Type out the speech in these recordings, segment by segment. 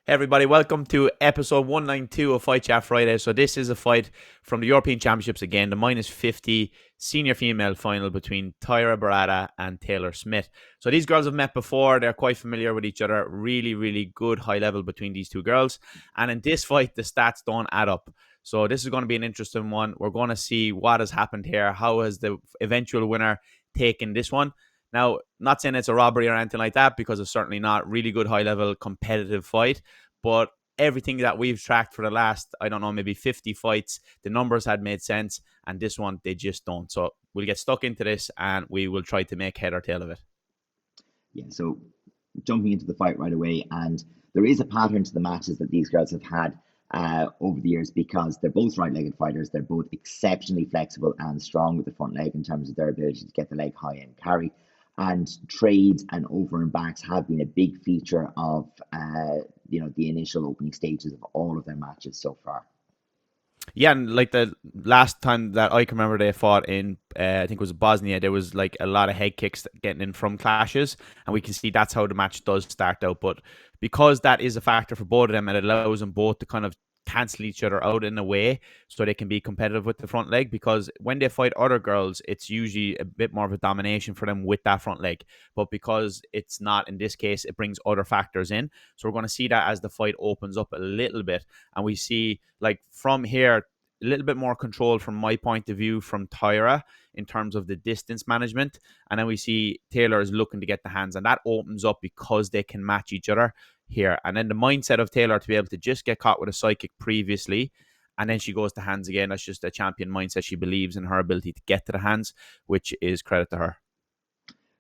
Hey everybody, welcome to episode 192 of Fight Chat Friday. So this is a fight from the European Championships again, the minus 50 senior female final between Tyra Barada and Taylor Smith. So these girls have met before, they're quite familiar with each other, really good high level between these two girls. And in this fight, the stats don't add up. So this is going to be an interesting one. We're going to see what has happened here. How has the eventual winner taken this one? Now, not saying it's a robbery or anything like that, because it's certainly not. Really good high level competitive fight. But everything that we've tracked for the last, I don't know, maybe 50 fights, the numbers had made sense. And this one, they just don't. So we'll get stuck into this and we will try to make head or tail of it. Yeah, so jumping into the fight right away, and there is a pattern to the matches that these girls have had over the years because they're both right-legged fighters. They're both exceptionally flexible and strong with the front leg in terms of their ability to get the leg high and carry. And trades and over and backs have been a big feature of the initial opening stages of all of their matches so far. Yeah, and like the last time that I can remember they fought in, I think it was Bosnia, there was like a lot of head kicks getting in from clashes, and we can see that's how the match does start out. But because that is a factor for both of them, it allows them both to kind of cancel each other out in a way so they can be competitive with the front leg, because when they fight other girls it's usually a bit more of a domination for them with that front leg, but because it's not in this case, it brings other factors in. So we're going to see that as the fight opens up a little bit, and we see like from here a little bit more control from my point of view from Tyra in terms of the distance management. And then we see Taylor is looking to get the hands, and that opens up because they can match each other here. And then the mindset of Taylor to be able to just get caught with a psychic previously, and then she goes to hands again. That's just a champion mindset. She believes in her ability to get to the hands, which is credit to her.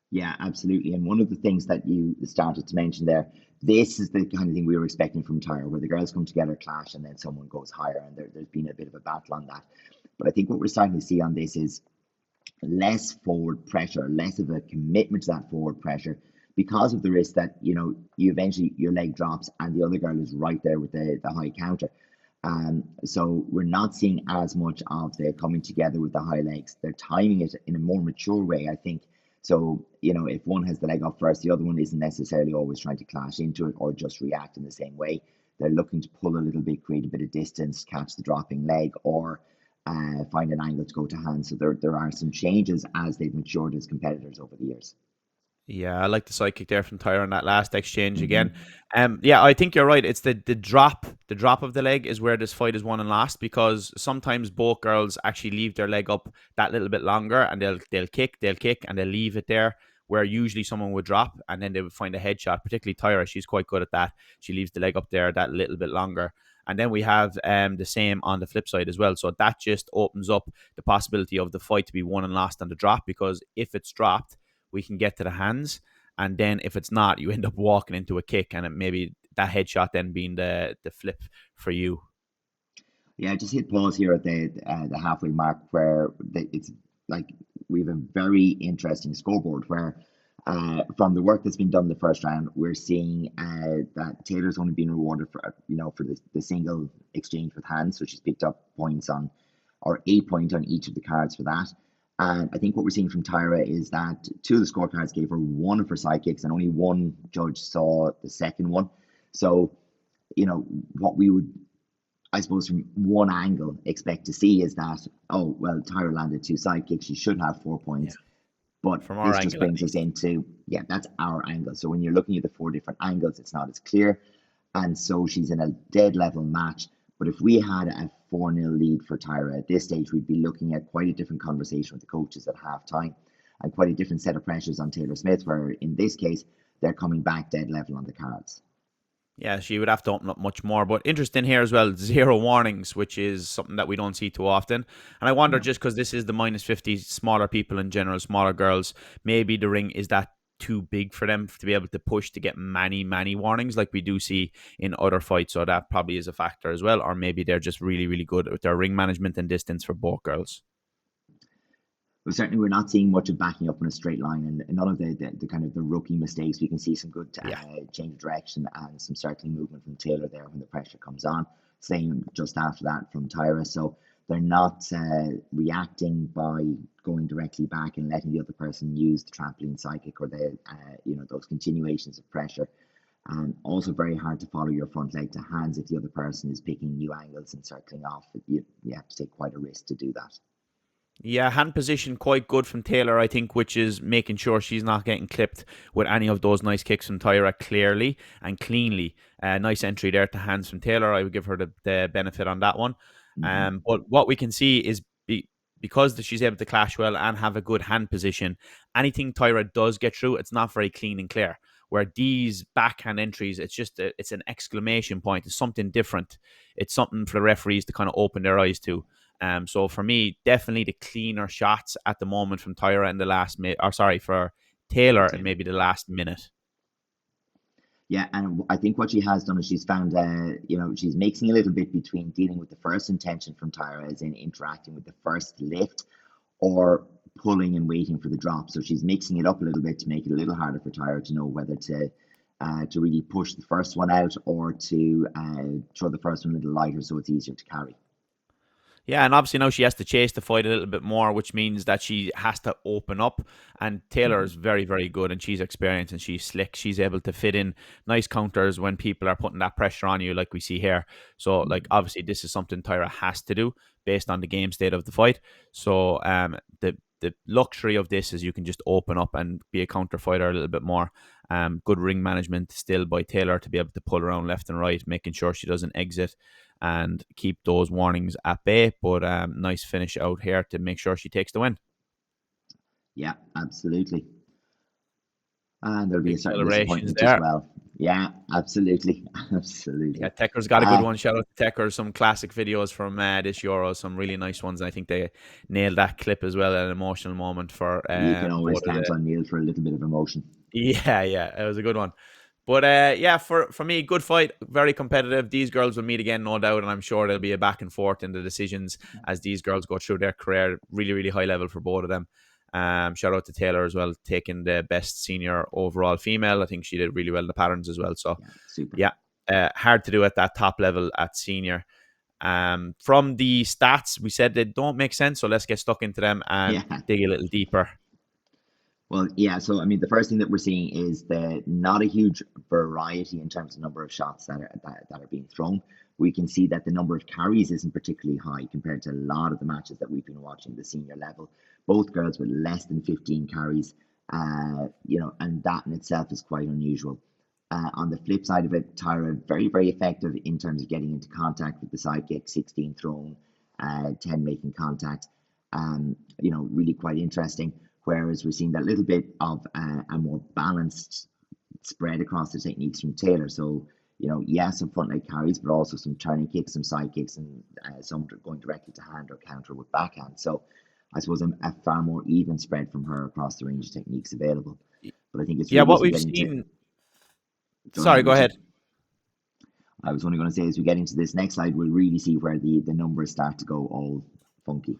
Yeah, absolutely. And one of the things that you started to mention there, this is the kind of thing we were expecting from Tyre, where the girls come together, clash, and then someone goes higher, and there's been a bit of a battle on that. But I think what we're starting to see on this is less forward pressure, less of a commitment to that forward pressure because of the risk that, you eventually your leg drops and the other girl is right there with the high counter. So we're not seeing as much of the coming together with the high legs. They're timing it in a more mature way, I think. So, if one has the leg up first, the other one isn't necessarily always trying to clash into it or just react in the same way. They're looking to pull a little bit, create a bit of distance, catch the dropping leg, or find an angle to go to hand. So there are some changes as they've matured as competitors over the years. Yeah, I like the sidekick there from Tyra in that last exchange again. Hmm. Yeah, I think you're right. It's the drop of the leg is where this fight is won and lost, because sometimes both girls actually leave their leg up that little bit longer, and they'll kick, and they'll leave it there. Where usually someone would drop and then they would find a headshot. Particularly Tyra, she's quite good at that. She leaves the leg up there that little bit longer. And then we have the same on the flip side as well. So that just opens up the possibility of the fight to be won and lost on the drop, because if it's dropped, we can get to the hands. And then if it's not, you end up walking into a kick, and it maybe that headshot then being the flip for you. Yeah, just hit pause here at the halfway mark where it's like we have a very interesting scoreboard where from the work that's been done in the first round, we're seeing that Taylor's only been rewarded for the single exchange with hands, so she's picked up points on or a point on each of the cards for that. And I think what we're seeing from Tyra is that two of the scorecards gave her one of her sidekicks, and only one judge saw the second one. So, what we would, I suppose, from one angle expect to see is that, oh, well, Tyra landed two sidekicks. She should have 4 points. But From our this just angle at brings us least. into, yeah, that's our angle. So when you're looking at the four different angles, it's not as clear. And so she's in a dead level match. But if we had a 4-0 lead for Tyra at this stage, we'd be looking at quite a different conversation with the coaches at halftime and quite a different set of pressures on Taylor Smith, where in this case, they're coming back dead level on the cards. Yeah, she would have to open up much more. But interesting here as well, zero warnings, which is something that we don't see too often. And I wonder, No. just because this is the minus 50, smaller people in general, smaller girls, maybe the ring is that too big for them to be able to push to get many warnings like we do see in other fights. So that probably is a factor as well. Or maybe they're just really good with their ring management and distance for both girls. But certainly we're not seeing much of backing up in a straight line, and none of the kind of the rookie mistakes. We can see some good Yeah. change of direction and some circling movement from Taylor there when the pressure comes on. Same just after that from Tyra. So they're not reacting by going directly back and letting the other person use the trampoline psychic or the those continuations of pressure. And also very hard to follow your front leg to hands if the other person is picking new angles and circling off. You have to take quite a risk to do that. Yeah, hand position quite good from Taylor, I think, which is making sure she's not getting clipped with any of those nice kicks from Tyra clearly and cleanly. Nice entry there to hands from Taylor. I would give her the benefit on that one. Hmm. But what we can see is because she's able to clash well and have a good hand position, anything Tyra does get through, it's not very clean and clear. Where these backhand entries, it's an exclamation point. It's something different. It's something for the referees to kind of open their eyes to. So for me, definitely the cleaner shots at the moment from Tyra in the last minute, or sorry, for For Taylor in Taylor. maybe the last minute. Yeah, and I think what she has done is she's found, she's mixing a little bit between dealing with the first intention from Tyra, as in interacting with the first lift, or pulling and waiting for the drop. So she's mixing it up a little bit to make it a little harder for Tyra to know whether to really push the first one out, or to throw the first one a little lighter so it's easier to carry. Yeah, and obviously now she has to chase the fight a little bit more, which means that she has to open up. And Taylor Hmm. is very, very good, and she's experienced and she's slick. She's able to fit in nice counters when people are putting that pressure on you, like we see here. So, like, Hmm. obviously, this is something Tyra has to do based on the game state of the fight. So, the luxury of this is you can just open up and be a counter fighter a little bit more. Good ring management still by Taylor to be able to pull around left and right, making sure she doesn't exit and keep those warnings at bay. But nice finish out here to make sure she takes the win. Yeah, absolutely. And there'll be a Big certain celebrations disappointment as there. well. Yeah, absolutely. Yeah, Absolutely. Tekker's got a good Uh, one. Shout out to Tekker. Some classic videos from this Euro, some really nice ones. And I think they nailed that clip as well. An emotional moment for you can always both of count the. on Neil for a little bit of emotion. Yeah, yeah, it was a good one. But yeah, for me, good fight, very competitive. These girls will meet again, no doubt, and I'm sure there'll be a back and forth in the decisions as these girls go through their career. Really, really high level for both of them. Shout out to Taylor as well, taking the best senior overall female. I think she did really well in the patterns as well. So Yeah, super. yeah, hard to do at that top level at senior. From the stats, we said they don't make sense, so let's get stuck into them and Yeah. dig a little deeper. Well, yeah. So, I mean, the first thing that we're seeing is the not a huge variety in terms of number of shots that are being thrown. We can see that the number of carries isn't particularly high compared to a lot of the matches that we've been watching the senior level. Both girls with less than 15 carries, and that in itself is quite unusual. On the flip side of it, Tyra very, very effective in terms of getting into contact with the sidekick, 16 thrown, 10 making contact. Really quite interesting. Whereas we're seeing that little bit of a more balanced spread across the techniques from Taylor. So, yes, some front leg carries, but also some turning kicks, some side kicks, and some going directly to hand or counter with backhand. So, I suppose a far more even spread from her across the range of techniques available. But I think it's Yeah, really what as we we've get into. seen. Go ahead, Sorry, go Richard. ahead. I was only going to say, as we get into this next slide, we'll really see where the numbers start to go all funky.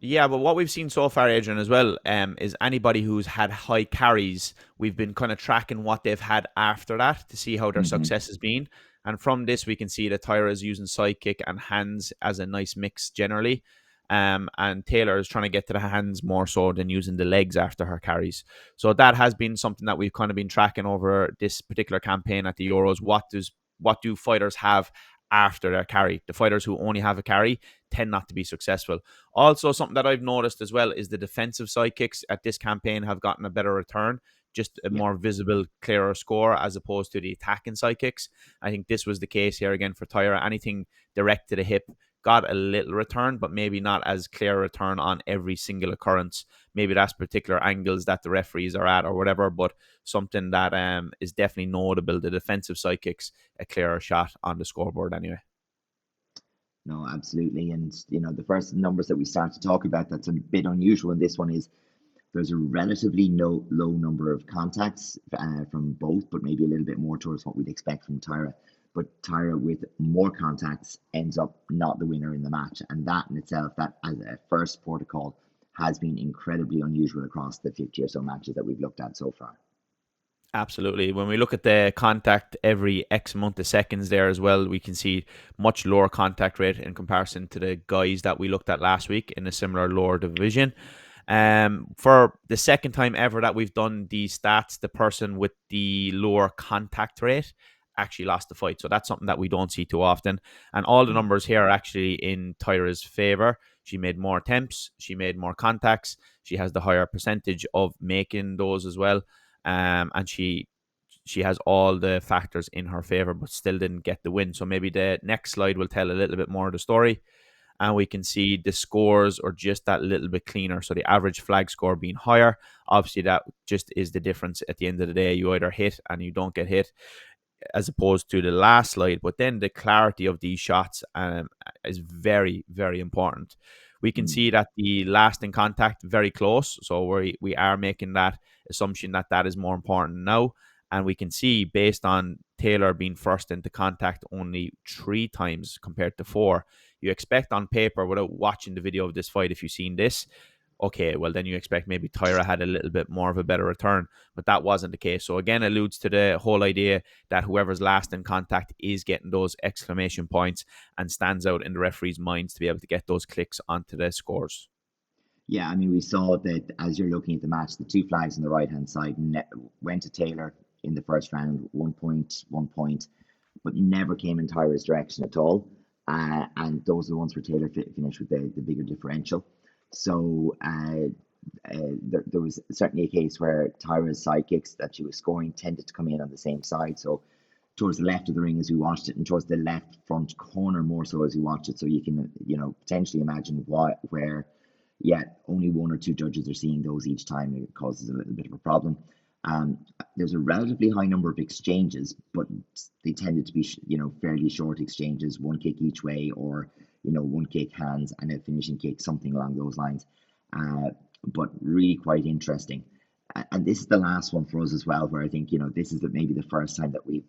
Yeah, but what we've seen so far, Adrian, as well, is anybody who's had high carries, we've been kind of tracking what they've had after that to see how their Hmm. success has been. And from this, we can see that Tyra is using sidekick and hands as a nice mix generally. And Taylor is trying to get to the hands more so than using the legs after her carries. So that has been something that we've kind of been tracking over this particular campaign at the Euros. What do fighters have after their carry? The fighters who only have a carry tend not to be successful. Also, something that I've noticed as well is the defensive sidekicks at this campaign have gotten a better return, just a Yeah. more visible, clearer score as opposed to the attacking sidekicks. I think this was the case here again for Tyra. Anything direct to the hip got a little return, but maybe not as clear a return on every single occurrence. Maybe that's particular angles that the referees are at or whatever, but something that is definitely notable. The defensive sidekicks, a clearer shot on the scoreboard anyway. No, absolutely. And, the first numbers that we start to talk about that's a bit unusual in this one is there's a relatively low number of contacts from both, but maybe a little bit more towards what we'd expect from Tyra. But Tyra, with more contacts, ends up not the winner in the match. And that in itself, that as a first protocol, has been incredibly unusual across the 50 or so matches that we've looked at so far. Absolutely. When we look at the contact every X amount of seconds there as well, we can see much lower contact rate in comparison to the guys that we looked at last week in a similar lower division. For the second time ever that we've done these stats, the person with the lower contact rate actually lost the fight. So that's something that we don't see too often. And all the Mm. numbers here are actually in Tyra's favor. She made more attempts, she made more contacts, she has the higher percentage of making those as well. And she has all the factors in her favor, but still didn't get the win. So maybe the next slide will tell a little bit more of the story, and we can see the scores are just that little bit cleaner. So the average flag score being higher, obviously that just is the difference at the end of the day. You either hit and you don't get hit, as opposed to the last slide. But then the clarity of these shots is very, very important. We can Mm. see that the lasting contact very close, so we are making that assumption that that is more important now. And we can see, based on Taylor being first into contact only 3 times compared to 4, you expect on paper, without watching the video of this fight, if you've seen this, okay, well then you expect maybe Tyra had a little bit more of a better return, but that wasn't the case. So again, alludes to the whole idea that whoever's last in contact is getting those exclamation points and stands out in the referee's minds to be able to get those clicks onto the scores. Yeah, I mean, we saw that as you're looking at the match, the two flags on the right hand side went to Taylor in the first round, 1 point, 1 point, but never came in Tyra's direction at all. And those are the ones where Taylor finished with the bigger differential. So there was certainly a case where Tyra's sidekicks that she was scoring tended to come in on the same side. So towards the left of the ring as we watched it, and towards the left front corner more so as we watched it. So you can, potentially imagine where, yeah, only one or two judges are seeing those each time. It causes a little bit of a problem. There's a relatively high number of exchanges, but they tended to be, fairly short exchanges, one kick each way, or one kick hands and a finishing kick, something along those lines. But really quite interesting. And this is the last one for us as well, where I think this is maybe the first time that we've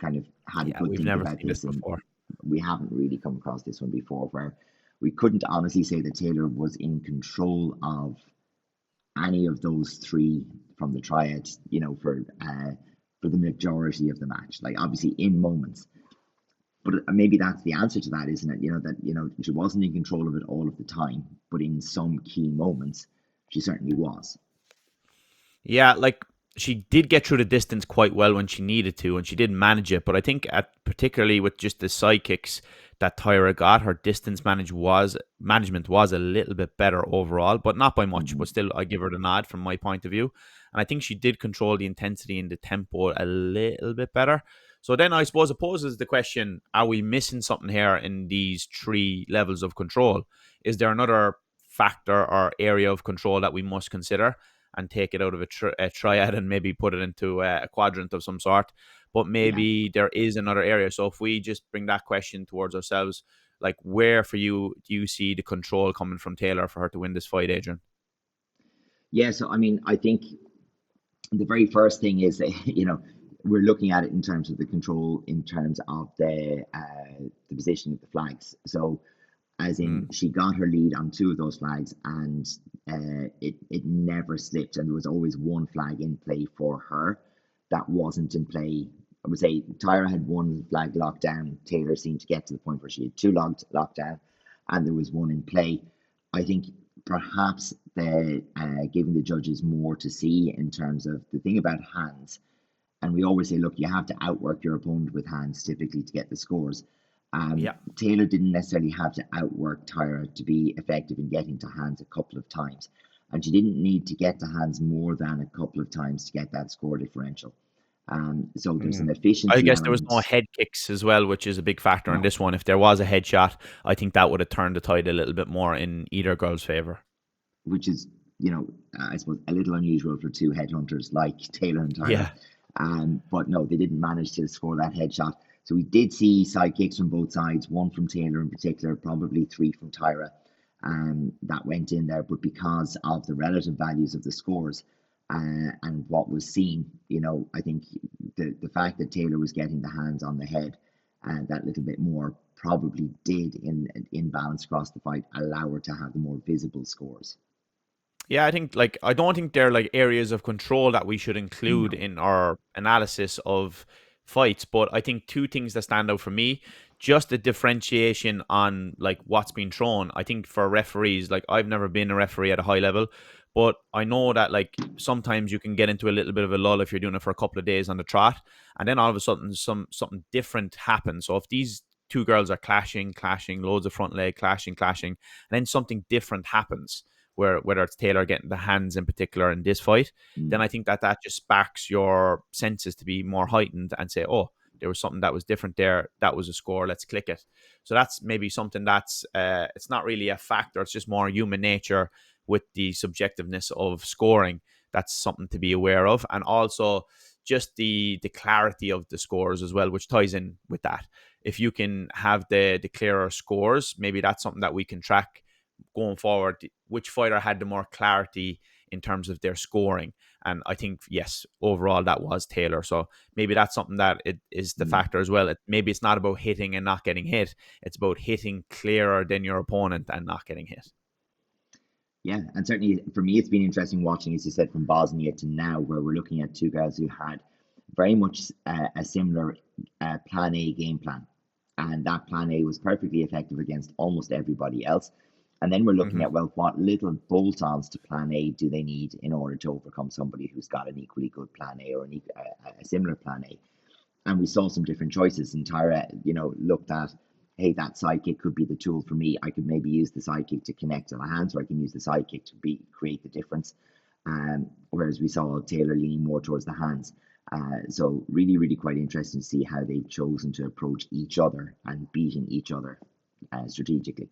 kind of had a Yeah, good we've think never about seen this this, and before. we haven't really come across this one before, where we couldn't honestly say that Taylor was in control of any of those three from the triad, for the majority of the match. Like obviously in moments, but maybe that's the answer to that, isn't it? That she wasn't in control of it all of the time, but in some key moments, she certainly was. Yeah, like she did get through the distance quite well when she needed to, and she did manage it. But I think, particularly with just the sidekicks that Tyra got, her distance management was a little bit better overall, but not by much. Mm-hmm. But still, I give her the nod from my point of view, and I think she did control the intensity and the tempo a little bit better. So then, I suppose it poses the question: are we missing something here in these 3 levels of control? Is there another factor or area of control that we must consider and take it out of a triad and maybe put it into a quadrant of some sort? But Yeah. maybe there is another area. So if we just bring that question towards ourselves, like, where for you do you see the control coming from Taylor for her to win this fight, Adrian? Yeah. So I mean, I think the very first thing is that we're looking at it in terms of the control, in terms of the position of the flags. So as in Mm, she got her lead on two of those flags, and it never slipped, and there was always one flag in play for her that wasn't in play. I would say Tyra had one flag locked down. Taylor seemed to get to the point where she had two locked down, and there was one in play. I think perhaps the giving the judges more to see in terms of the thing about hands. And we always say, look, you have to outwork your opponent with hands typically to get the scores. yeah. Taylor didn't necessarily have to outwork Tyra to be effective in getting to hands a couple of times. And she didn't need to get to hands more than a couple of times to get that score differential. So there's Mm. an I efficiency guess there was element, no head kicks as well, which is a big factor in no, this one. If there was a headshot, I think that would have turned the tide a little bit more in either girl's favor. which is, I suppose a little unusual for two headhunters like Taylor and Tyra. Yeah. But no, they didn't manage to score that headshot. So we did see sidekicks from both sides, one from Taylor in particular, probably three from Tyra, that went in there. But because of the relative values of the scores and what was seen, I think the fact that Taylor was getting the hands on the head and that little bit more probably did in balance across the fight allow her to have the more visible scores. Yeah, I think, like, I don't think they're like areas of control that we should include No. in our analysis of fights, but I think 2 things that stand out for me, just the differentiation on like what's been thrown. I think for referees, like, I've never been a referee at a high level, But I know that like sometimes you can get into a little bit of a lull if you're doing it for a couple of days on the trot, and then all of a sudden something different happens. So if these two girls are clashing, loads of front leg, clashing, and then something different happens, where whether it's Taylor getting the hands in particular in this fight, then Mm. I think that just sparks your senses to be more heightened and say, oh, there was something that was different there. That was a score. Let's click it. So that's maybe something that's it's not really a factor. It's just more human nature with the subjectiveness of scoring. That's something to be aware of, and also just the clarity of the scores as well, which ties in with that. If you can have the clearer scores, maybe that's something that we can track going forward. Which fighter had the more clarity in terms of their scoring? And I think yes, overall that was Taylor. So maybe that's something that it is the Mm. factor as well. Maybe it's not about hitting and not getting hit. It's about hitting clearer than your opponent and not getting hit. Yeah, and certainly for me, it's been interesting watching, as you said, from Bosnia to now, where we're looking at two girls who had very much a similar plan A game plan. And that plan A was perfectly effective against almost everybody else. And then we're looking Mm-hmm. at, well, what little bolt ons to plan A do they need in order to overcome somebody who's got an equally good plan A or a similar plan A? And we saw some different choices. And Tyra, looked at, hey, that sidekick could be the tool for me. I could maybe use the sidekick to connect to the hands, or I can use the sidekick to create the difference. Whereas we saw Taylor leaning more towards the hands. So really, really quite interesting to see how they've chosen to approach each other and beating each other strategically.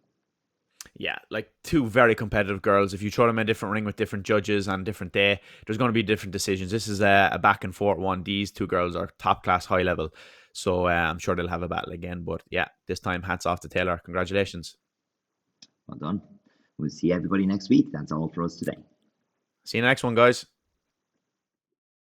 Yeah, like two very competitive girls. If you throw them in a different ring with different judges on a different day, there's going to be different decisions. This is a back and forth one. These two girls are top class, high level. So I'm sure they'll have a battle again. But yeah, this time, hats off to Taylor. Congratulations. Well done. We'll see everybody next week. That's all for us today. See you next one, guys.